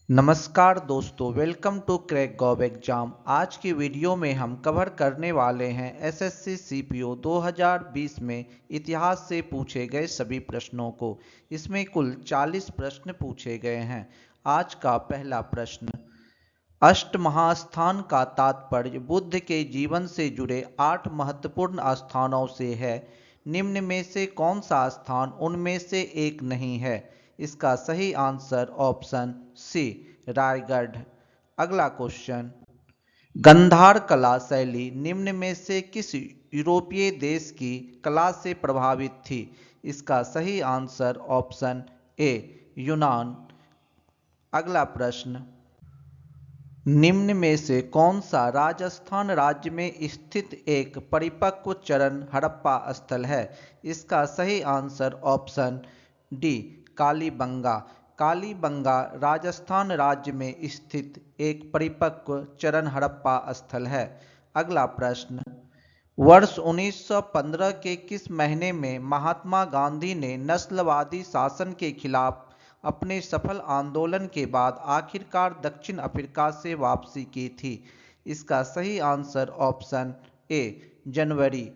नमस्कार दोस्तों, welcome to crack gov exam. आज की वीडियो में हम कवर करने वाले हैं एसएससी सीपीओ 2020 में इतिहास से पूछे गए सभी प्रश्नों को। इसमें कुल 40 प्रश्न पूछे गए हैं। आज का पहला प्रश्न, अष्टमहास्थान का तात्पर्य बुद्ध के जीवन से जुड़े 8 महत्वपूर्ण स्थानों से है। निम्न में से कौन सा स्थान उनमें से एक नहीं है? इसका सही आंसर ऑप्शन सी, रायगढ़। अगला क्वेश्चन, गंधार कला शैली निम्न में से किस यूरोपीय देश की कला से प्रभावित थी? इसका सही आंसर ऑप्शन ए, यूनान। अगला प्रश्न, निम्न में से कौन सा राजस्थान राज्य में स्थित एक परिपक्व चरण हड़प्पा स्थल है? इसका सही answer option D, Kalibanga. Kalibanga Rajasthan राज्य में स्थित एक परिपक्व चरण हड़प्पा स्थल है। अगला प्रश्न, वर्ष 1915 के किस महीने में महात्मा गांधी ने नस्लवादी शासन के खिलाफ अपने सफल आंदोलन के बाद आखिरकार दक्षिण अफ्रीका से वापसी की थी? इसका सही आंसर ऑप्शन ए, जनवरी।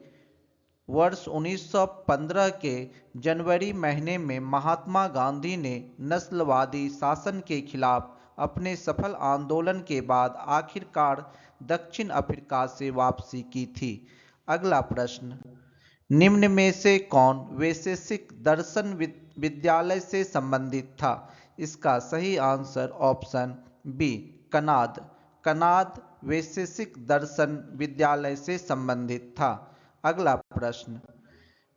वर्ष 1915 के जनवरी महीने में महात्मा गांधी ने नस्लवादी शासन के खिलाफ अपने सफल आंदोलन के बाद आखिरकार दक्षिण अफ्रीका से वापसी की थी। अगला प्रश्न, निम्न में से कौन वैशेषिक दर्शन विद्यालय से संबंधित था? इसका सही answer option B, Kanad. Kanad Vaisheshika दर्शन विद्यालय से संबंधित था। अगला प्रश्न,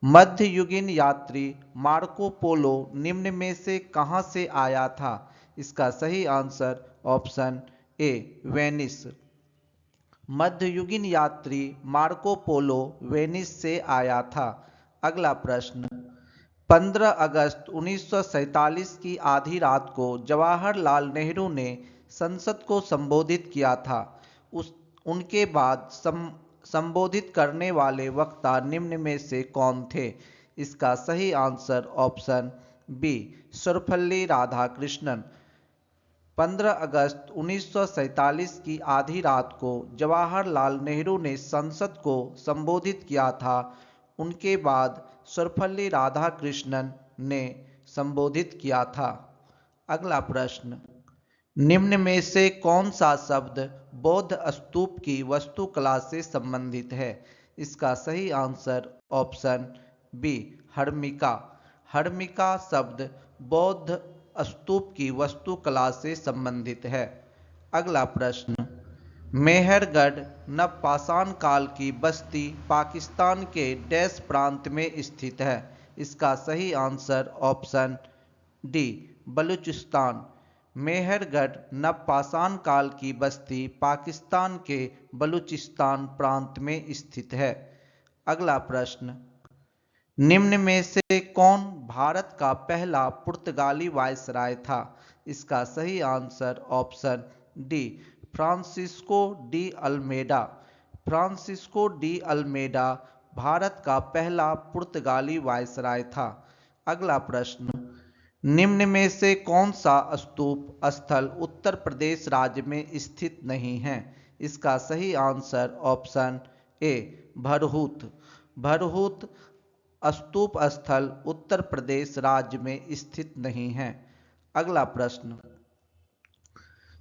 मध्ययुगीन यात्री मार्को पोलो निम्न में से कहां से आया था? इसका सही आंसर ऑप्शन ए, वेनिस। मध्ययुगीन यात्री मार्को पोलो वेनिस से आया था। अगला प्रश्न, 15 अगस्त 1947 की आधी रात को जवाहरलाल नेहरू ने संसद को संबोधित किया था। उनके बाद संबोधित करने वाले वक्ता निम्न में से कौन थे? इसका सही answer option B, Sarvepalli Radhakrishnan. 15 अगस्त 1947 की आधी रात को जवाहरलाल नेहरू ने संसद को संबोधित किया था। उनके बाद सर्वपल्ली राधाकृष्णन ने संबोधित किया था। अगला प्रश्न, निम्न में से कौन सा शब्द बौद्ध स्तूप की वास्तुकला से संबंधित है? इसका सही answer option B, harmika. Harmika शब्द बौद्ध स्तूप की वास्तुकला से संबंधित है। अगला प्रश्न, मेहरगढ़ नवपाषाण काल की बस्ती पाकिस्तान के डैश प्रांत में स्थित है? इसका सही answer option D, Balochistan. Mehrgarh नवपाषाण काल की बस्ती पाकिस्तान के बलूचिस्तान प्रांत में स्थित है। अगला प्रश्न, निम्न में से कौन भारत का पहला पुर्तगाली वायसराय था? इसका सही answer option D, Francisco de Almeida. Francisco de Almeida Bharat का पहला पुर्तगाली वायसराय था। अगला प्रश्न, निम्न में से कौन सा स्तूप स्थल उत्तर प्रदेश राज्य में स्थित नहीं है? इसका सही आंसर ऑप्शन ए, भरहूत। भरहूत स्तूप स्थल उत्तर प्रदेश राज्य में स्थित नहीं है। अगला प्रश्न,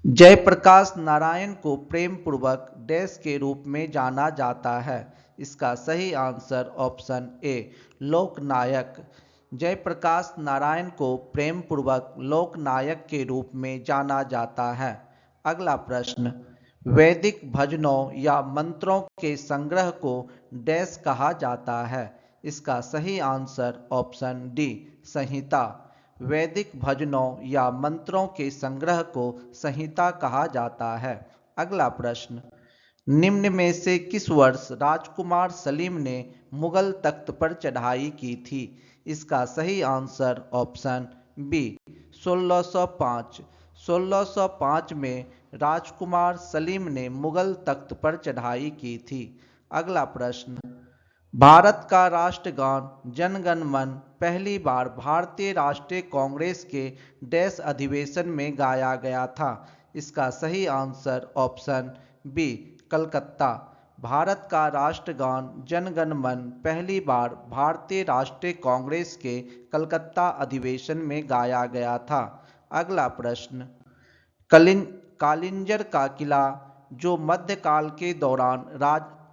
जयप्रकाश नारायण को प्रेम पूर्वक डैश के रूप में जाना जाता है? इसका सही आंसर ऑप्शन ए, लोकनायक। जयप्रकाश नारायण को प्रेम पूर्वक लोकनायक के रूप में जाना जाता है। अगला प्रश्न, वैदिक भजनों या मंत्रों के संग्रह को डैश कहा जाता है? इसका सही आंसर ऑप्शन डी, संहिता। वैदिक भजनों या मंत्रों के संग्रह को संहिता कहा जाता है। अगला प्रश्न, निम्न में से किस वर्ष राजकुमार सलीम ने मुगल तख्त पर चढ़ाई की थी? इसका सही आंसर ऑप्शन बी, 1605। 1605 में राजकुमार सलीम ने मुगल तख्त पर चढ़ाई की थी। अगला प्रश्न, भारत का राष्ट्रगान जन गण मन पहली बार भारतीय राष्ट्रीय कांग्रेस के डैश अधिवेशन में गाया गया था। इसका सही answer option B Calcutta. Bharat का राष्ट्रगान जन गण मन पहली बार भारतीय राष्ट्रीय कांग्रेस के कलकत्ता अधिवेशन में गाया गया था। अगला प्रश्न, कालिंजर का किला जो मध्यकाल के दौरान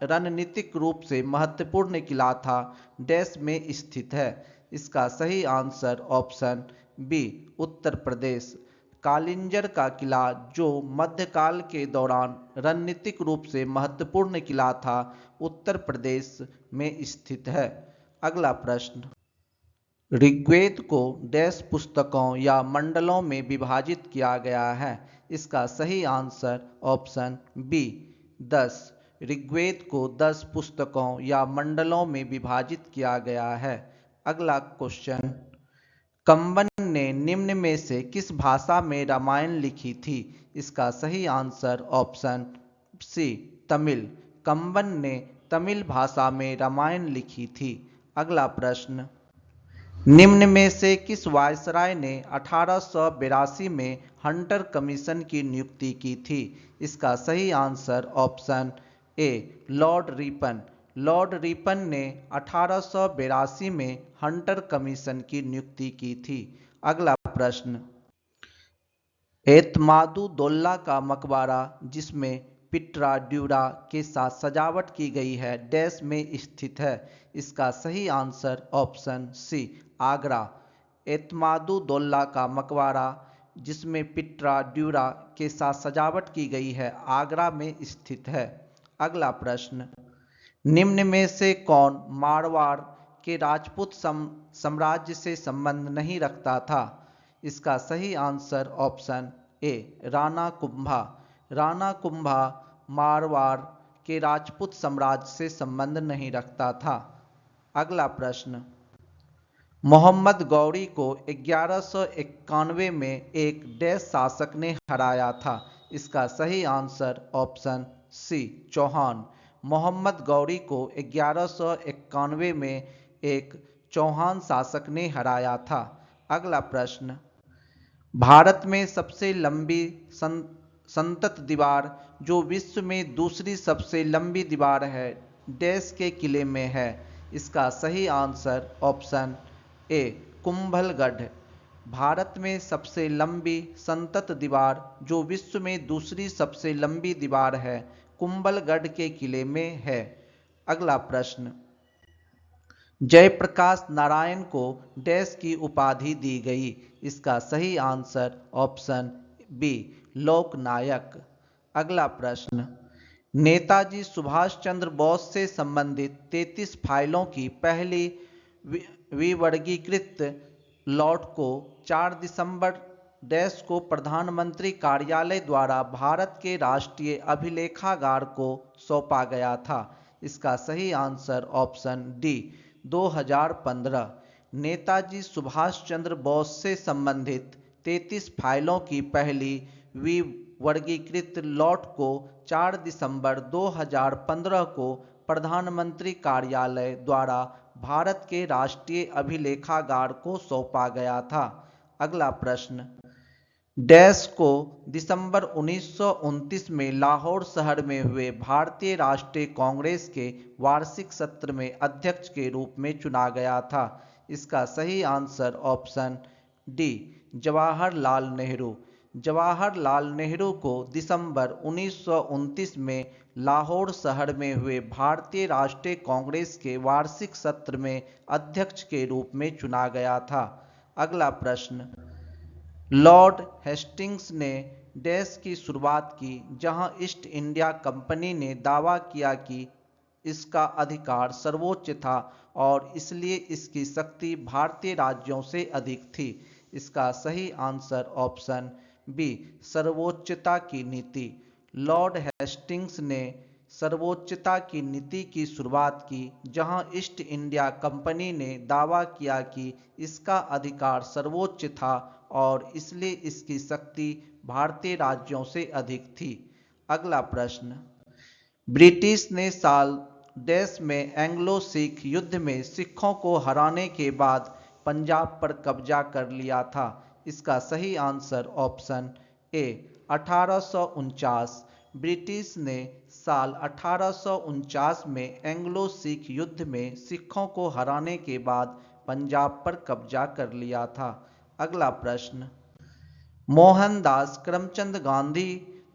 रणनीतिक रूप से महत्वपूर्ण किला था, डैश में स्थित है। इसका सही answer option B Uttar Pradesh. Kalinjar का किला जो मध्यकाल के दौरान रणनीतिक रूप से महत्वपूर्ण किला था, उत्तर प्रदेश में स्थित है। अगला प्रश्न, ऋग्वेद को डैश पुस्तकों या मंडलों में विभाजित किया गया है। इसका सही आंसर ऑप्शन बी 10। ऋग्वेद को 10 पुस्तकों या मंडलों में विभाजित किया गया है। अगला क्वेश्चन, कंबन ने निम्न में से किस भाषा में रामायण लिखी थी? इसका सही आंसर ऑप्शन सी तमिल। कंबन ने तमिल भाषा में रामायण लिखी थी। अगला प्रश्न, निम्न में से किस वायसराय ने 1882 में हंटर कमीशन की नियुक्ति की थी? इसका सही answer option A Lord Ripon. Lord Ripon ने 1882 में हंटर कमीशन की नियुक्ति की थी। अगला प्रश्न, एतमादुद्दौला का मकबरा जिसमें पिट्रा ड्यूरा के साथ सजावट की गई है, डैश में स्थित है। इसका सही answer option C Agra. Itimaduddaula का मकबरा जिसमें पिट्रा ड्यूरा के साथ सजावट की गई है, आगरा में स्थित है। अगला प्रश्न, निम्न में से कौन मारवाड़ के राजपूत साम्राज्य से संबंध नहीं रखता था? इसका सही आंसर ऑप्शन ए राणा कुंभा। राणा कुंभा मारवाड़ के राजपूत साम्राज्य से संबंध नहीं रखता था। अगला प्रश्न, मोहम्मद गौरी को 1191 में एक डैश शासक ने हराया था। इसका सही answer option C Chauhan. Mohammad Ghori को 1191 में एक चौहान शासक ने हराया था। अगला प्रश्न, भारत में सबसे लंबी संतत दीवार जो विश्व में दूसरी सबसे लंबी दीवार है, डैश के किले में है। इसका सही आंसर ऑप्शन ए कुंभलगढ़। भारत में सबसे लंबी संतत दीवार जो विश्व में दूसरी सबसे लंबी दीवार है, कुंभलगढ़ के किले में है। अगला प्रश्न, जयप्रकाश नारायण को डैश की उपाधि दी गई? इसका सही आंसर ऑप्शन बी लोकनायक। अगला प्रश्न, नेताजी सुभाष चंद्र बोस से संबंधित 33 फाइलों की पहली विवर्गीकृत लॉट को 4 दिसंबर डैश को प्रधानमंत्री कार्यालय द्वारा भारत के राष्ट्रीय अभिलेखागार को सौंपा गया था। इसका सही answer option D 2015। Netaji Subhash Chandra Bose से संबंधित 33 फाइलों की पहली विवर्गीकृत लॉट को 4 दिसंबर 2015 को प्रधानमंत्री कार्यालय द्वारा भारत के राष्ट्रीय अभिलेखागार को सौंपा गया था। अगला प्रश्न, डैश को दिसंबर 1929 में लाहौर शहर में हुए भारतीय राष्ट्रीय कांग्रेस के वार्षिक सत्र में अध्यक्ष के रूप में चुना गया था। इसका सही answer option D Jawaharlal Nehru. Jawaharlal Nehru को दिसंबर 1929 में लाहौर शहर में हुए भारतीय राष्ट्रीय कांग्रेस के वार्षिक सत्र में अध्यक्ष के रूप में चुना गया था। अगला प्रश्न, लॉर्ड हेस्टिंग्स ने डैश की शुरुआत की जहां ईस्ट इंडिया कंपनी ने दावा किया कि इसका अधिकार सर्वोच्च था और इसलिए इसकी शक्ति भारतीय राज्यों से अधिक थी। इसका सही आंसर ऑप्शन बी सर्वोच्चता की नीति। लॉर्ड हेस्टिंग्स ने सर्वोच्चता की नीति की शुरुआत की जहां ईस्ट इंडिया कंपनी ने दावा किया कि इसका अधिकार सर्वोच्च था और इसलिए इसकी शक्ति भारतीय राज्यों से अधिक थी। अगला प्रश्न, ब्रिटिश ने साल देश में एंग्लो सिख युद्ध में सिखों को हराने के बाद पंजाब पर कब्जा कर लिया था? इसका सही आंसर ऑप्शन ए 1849। ब्रिटिश ने साल 1849 में एंग्लो सिख युद्ध में सिखों को हराने के बाद पंजाब पर कब्जा कर लिया था। अगला प्रश्न, मोहनदास करमचंद गांधी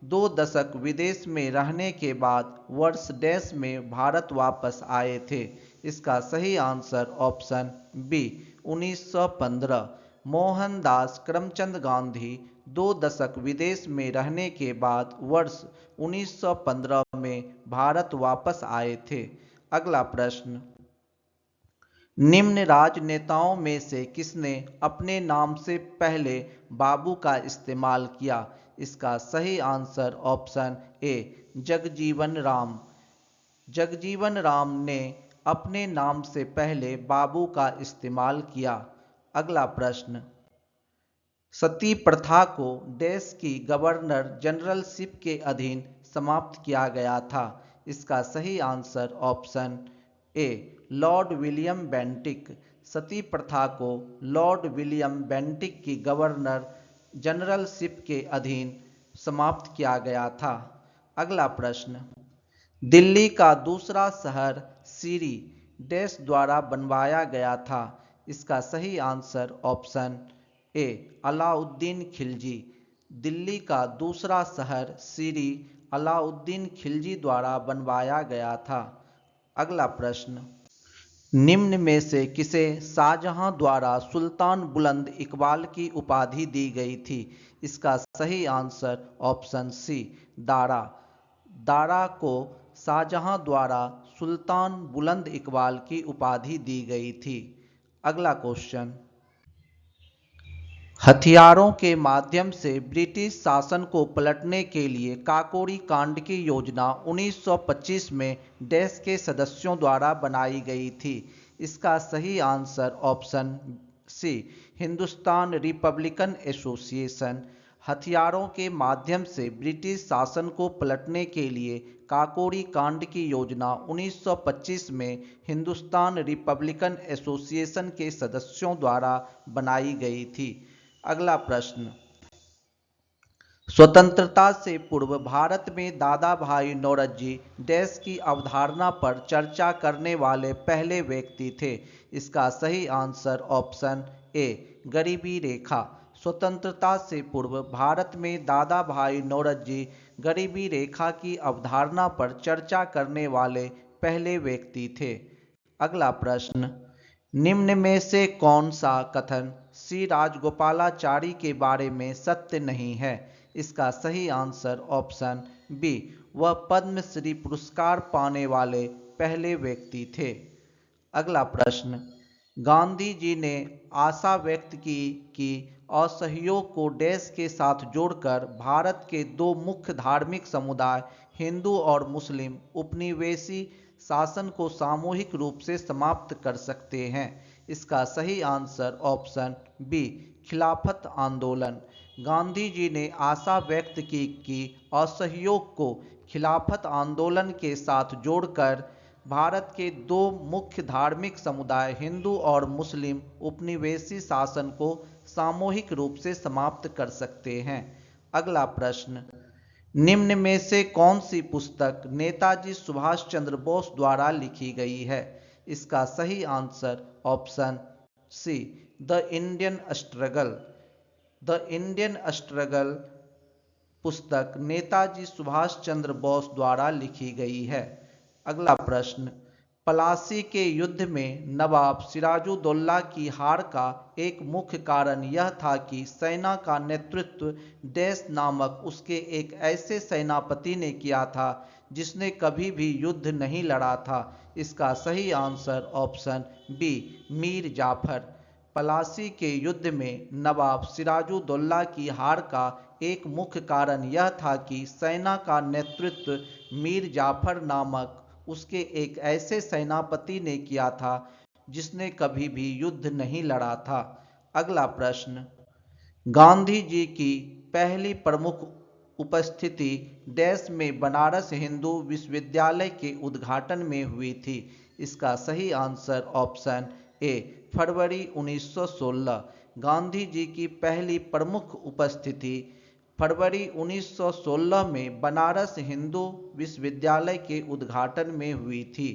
2 दशक विदेश में रहने के बाद वर्ष डैश में भारत वापस आए थे? इसका सही answer option B 1915। Mohandas Karamchand Gandhi 2 दशक विदेश में रहने के बाद वर्ष 1915 में भारत वापस आए थे। अगला प्रश्न, निम्न राजनेताओं में से किसने अपने नाम से पहले बाबू का इस्तेमाल किया? इसका सही आंसर ऑप्शन ए जगजीवन राम। जगजीवन राम ने अपने नाम से पहले बाबू का इस्तेमाल किया। अगला प्रश्न, सती प्रथा को देश की गवर्नर जनरलशिप के अधीन समाप्त किया गया था? इसका सही answer option A Lord William Bentinck. Sati प्रथा को लॉर्ड विलियम बेंटिक की गवर्नर जनरलशिप के अधीन समाप्त किया गया था। अगला प्रश्न, दिल्ली का दूसरा शहर सीरी डैश द्वारा बनवाया गया था? इसका सही आंसर ऑप्शन ए अलाउद्दीन खिलजी। दिल्ली का दूसरा शहर सीरी अलाउद्दीन खिलजी द्वारा बनवाया गया था। अगला प्रश्न, निम्न में से किसे शाहजहां द्वारा सुल्तान बुलंद इकबाल की उपाधि दी गई थी? इसका सही answer option C Dara. Dara को शाहजहां द्वारा सुल्तान बुलंद इकबाल की उपाधि दी गई थी। अगला क्वेश्चन, हथियारों के माध्यम से ब्रिटिश शासन को पलटने के लिए काकोरी कांड की योजना 1925 में डैश के सदस्यों द्वारा बनाई गई थी? इसका सही answer option C Hindustan Republican Association. हथियारों के माध्यम से ब्रिटिश शासन को पलटने के लिए काकोरी कांड की योजना 1925 में हिंदुस्तान रिपब्लिकन एसोसिएशन के सदस्यों द्वारा बनाई गई थी। अगला प्रश्न, स्वतंत्रता से पूर्व भारत में दादा भाई नौरोजी डैश की अवधारणा पर चर्चा करने वाले पहले व्यक्ति थे? इसका सही आंसर ऑप्शन ए गरीबी रेखा। स्वतंत्रता से पूर्व भारत में दादा भाई नौरोजी गरीबी रेखा की अवधारणा पर चर्चा करने वाले पहले व्यक्ति थे। अगला प्रश्न, निम्न में से कौन सा कथन श्री राजगोपालाचारी के बारे में सत्य नहीं है? इसका सही आंसर ऑप्शन बी वह पद्मश्री पुरस्कार पाने वाले पहले व्यक्ति थे। अगला प्रश्न, गांधी जी ने आशा व्यक्त की कि असहयोग को डैश के साथ जोड़कर भारत के 2 मुख्य धार्मिक समुदाय हिंदू और मुस्लिम उपनिवेशी शासन को सामूहिक रूप से समाप्त कर सकते हैं। इसका सही आंसर ऑप्शन बी खिलाफत आंदोलन। गांधी जी ने आशा व्यक्त की कि असहयोग को खिलाफत आंदोलन के साथ जोड़कर भारत के 2 मुख्य धार्मिक समुदाय हिंदू और मुस्लिम उपनिवेशी शासन को सामूहिक रूप से समाप्त कर सकते हैं। अगला प्रश्न, निम्न में से कौन सी पुस्तक नेताजी सुभाष चंद्र बोस द्वारा लिखी गई है? इसका सही answer option see the Indian struggle. The Indian struggle पुस्तक नेताजी सुभाष चंद्र बोस द्वारा लिखी गई है। अगला प्रश्न, प्लासी के युद्ध में नवाब सिराजुद्दौला की हार का एक मुख्य कारण यह था कि सेना का नेतृत्व डैश नामक उसके एक ऐसे सेनापति ने किया था जिसने कभी भी युद्ध नहीं लड़ा था। इसका सही answer option B Mir Jafar. Plassey के युद्ध में नवाब सिराजुद्दौला की हार का एक मुख्य कारण यह था कि सेना का नेतृत्व मीर जाफर नामक उसके एक ऐसे सेनापति ने किया था जिसने कभी भी युद्ध नहीं लड़ा था। अगला प्रश्न, गांधी जी की पहली प्रमुख उपस्थिति डैश में बनारस हिंदू विश्वविद्यालय के उद्घाटन में हुई थी। इसका सही आंसर ऑप्शन ए फरवरी 1916। गांधी जी की पहली प्रमुख उपस्थिति फरवरी 1916 में बनारस हिंदू विश्वविद्यालय के उद्घाटन में हुई थी।